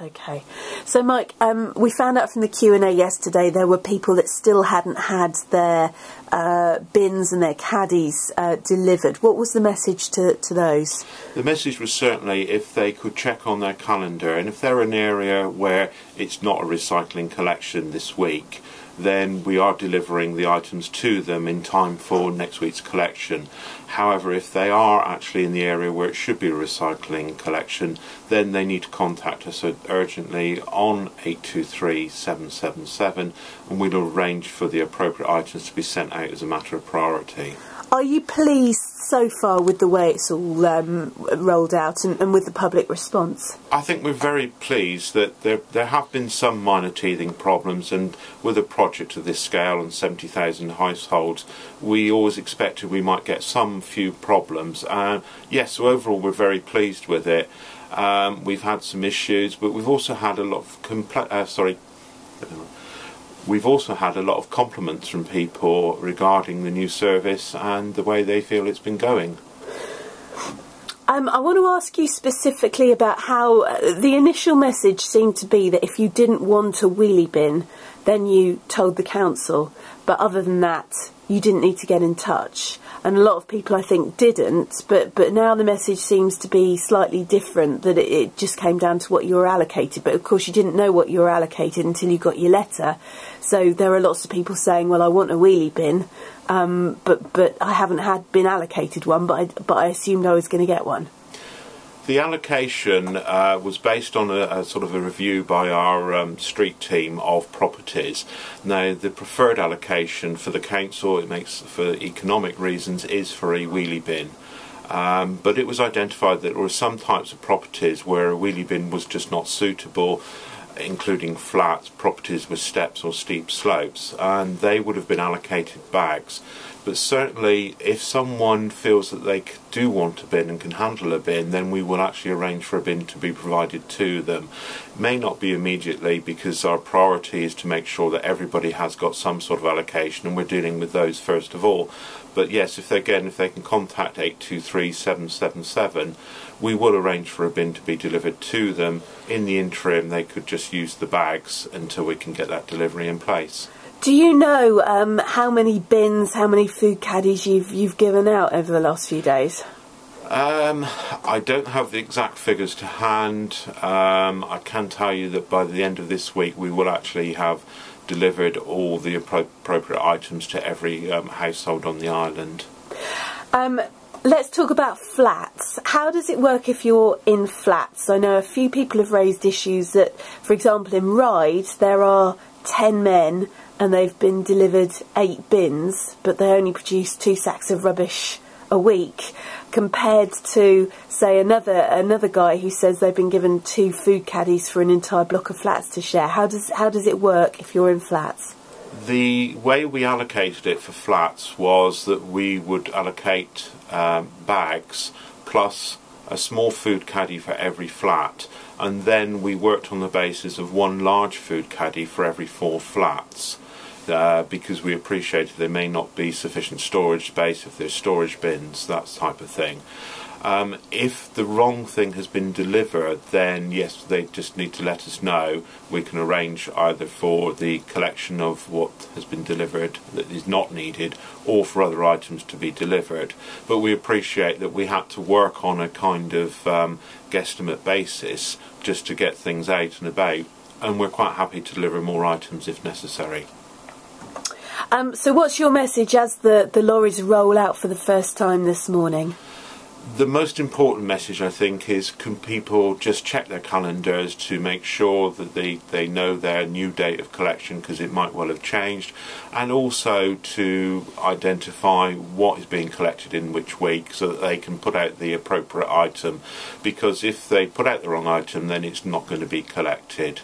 Okay, so Mike, we found out from the Q&A yesterday there were people that still hadn't had their bins and their caddies delivered. What was the message to those? The message was certainly if they could check on their calendar, and if they're in an area where it's not a recycling collection this week, then we are delivering the items to them in time for next week's collection. However, if they are actually in the area where it should be a recycling collection, then they need to contact us urgently on 823 777, and we'll arrange for the appropriate items to be sent out as a matter of priority. Are you pleased so far with the way it's all rolled out and with the public response? I think we're very pleased that there have been some minor teething problems, and with a project of this scale and 70,000 households, we always expected we might get some few problems. Yes, so overall we're very pleased with it. We've had some issues, but we've also had a lot of We've also had a lot of compliments from people regarding the new service and the way they feel it's been going. I want to ask you specifically about how the initial message seemed to be that if you didn't want a wheelie bin, then you told the council, but other than that, you didn't need to get in touch. And a lot of people, I think, didn't, but now the message seems to be slightly different, that it just came down to what you were allocated. But of course you didn't know what you were allocated until you got your letter. So there are lots of people saying, well, I want a wheelie bin, but I haven't been allocated one, but I assumed I was going to get one. The allocation was based on a sort of a review by our street team of properties. Now, the preferred allocation for the council, it makes for economic reasons, is for a wheelie bin. But it was identified that there were some types of properties where a wheelie bin was just not suitable, including flats, properties with steps or steep slopes, and they would have been allocated bags. But certainly if someone feels that they do want a bin and can handle a bin, then we will actually arrange for a bin to be provided to them. It may not be immediately, because our priority is to make sure that everybody has got some sort of allocation, and we're dealing with those first of all. But yes, if they can contact 823 777, we will arrange for a bin to be delivered to them. In the interim, they could just use the bags until we can get that delivery in place. Do you know how many bins, how many food caddies you've given out over the last few days? I don't have the exact figures to hand. I can tell you that by the end of this week we will actually have delivered all the appropriate items to every household on the island. Let's talk about flats. How does it work if you're in flats? I know a few people have raised issues that, for example, in Ryde there are 10 men and they've been delivered 8 bins, but they only produce 2 sacks of rubbish a week, compared to, say, another guy who says they've been given 2 food caddies for an entire block of flats to share. How does it work if you're in flats? The way we allocated it for flats was that we would allocate bags plus a small food caddy for every flat, and then we worked on the basis of 1 large food caddy for every 4 flats. Because we appreciated there may not be sufficient storage space if there's storage bins, that type of thing. If the wrong thing has been delivered, then yes, they just need to let us know. We can arrange either for the collection of what has been delivered that is not needed, or for other items to be delivered. But we appreciate that we had to work on a kind of guesstimate basis just to get things out and about, and we're quite happy to deliver more items if necessary. So what's your message as the lorries roll out for the first time this morning? The most important message, I think, is can people just check their calendars to make sure that they know their new date of collection, because it might well have changed, and also to identify what is being collected in which week so that they can put out the appropriate item, because if they put out the wrong item then it's not going to be collected.